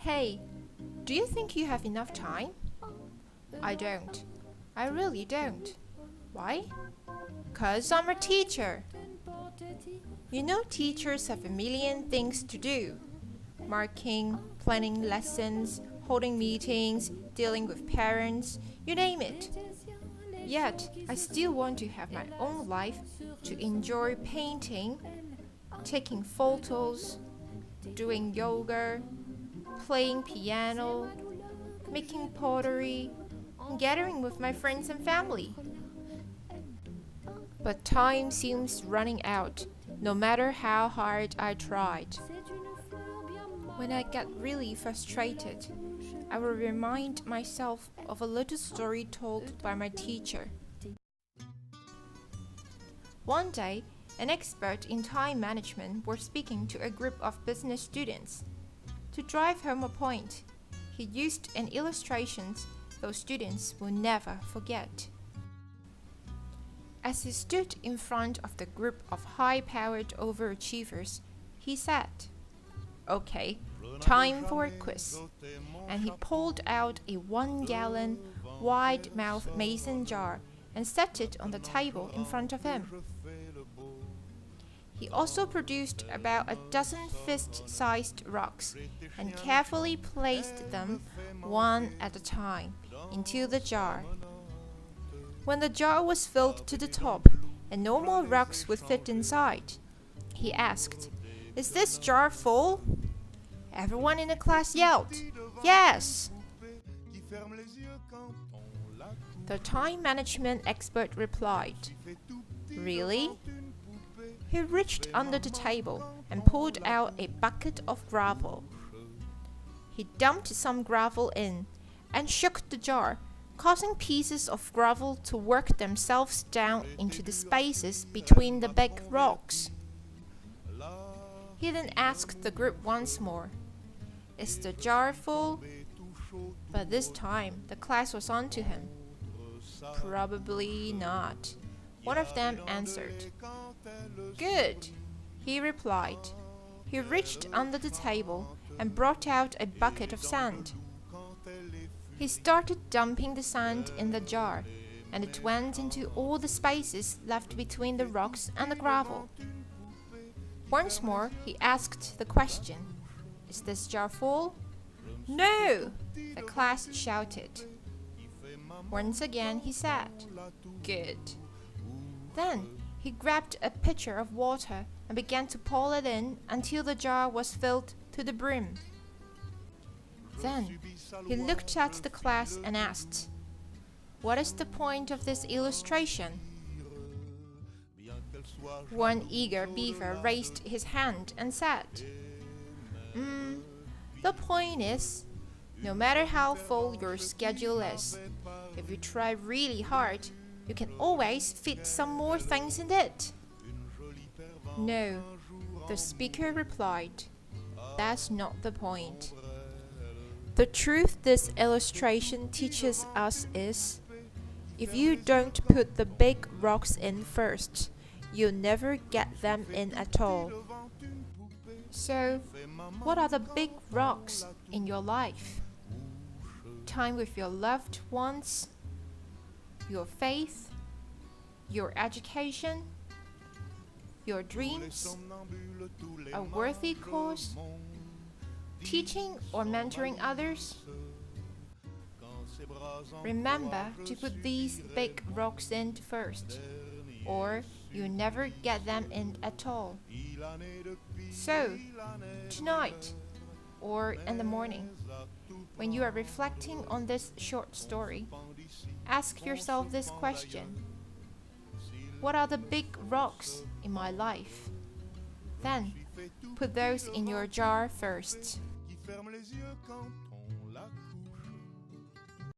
Hey, do you think you have enough time? I don't. I really don't. Why? 'Cause I'm a teacher. You know, teachers have a million things to do. Marking, planning lessons, holding meetings, dealing with parents, you name it. Yet, I still want to have my own life to enjoy painting, taking photos, doing yoga, playing piano, making pottery, and gathering with my friends and family. But time seems running out, no matter how hard I tried. When I get really frustrated, I will remind myself of a little story told by my teacher. One day, an expert in time management was speaking to a group of business students. To drive home a point, he used an illustration those students will never forget. As he stood in front of the group of high-powered overachievers, he said, "Okay, time for a quiz." And he pulled out a 1-gallon, wide-mouthed mason jar and set it on the table in front of him. He also produced about a dozen fist-sized rocks and carefully placed them, one at a time, into the jar. When the jar was filled to the top and no more rocks would fit inside, he asked, "Is this jar full?" Everyone in the class yelled, "Yes!" The time management expert replied, "Really?" He reached under the table and pulled out a bucket of gravel. He dumped some gravel in and shook the jar, causing pieces of gravel to work themselves down into the spaces between the big rocks. He then asked the group once more, "Is the jar full?" But this time, the class was on to him. "Probably not," one of them answered. "Good," he replied. He reached under the table and brought out a bucket of sand. He started dumping the sand in the jar, and it went into all the spaces left between the rocks and the gravel. Once more, he asked the question, "Is this jar full?" "No!" the class shouted. Once again, he said, "Good." Then he grabbed a pitcher of water and began to pour it in until the jar was filled to the brim. Then he looked at the class and asked, "What is the point of this illustration?" One eager beaver raised his hand and said, "The point is, no matter how full your schedule is, if you try really hard, you can always fit some more things in it." "No," the speaker replied, "that's not the point. The truth this illustration teaches us is, if you don't put the big rocks in first, you'll never get them in at all." So, what are the big rocks in your life? Time with your loved ones, your faith, your education, your dreams, a worthy cause, teaching or mentoring others? Remember to put these big rocks in first, or you never get them in at all. So, tonight, or in the morning, when you are reflecting on this short story, ask yourself this question: what are the big rocks in my life? Then, put those in your jar first.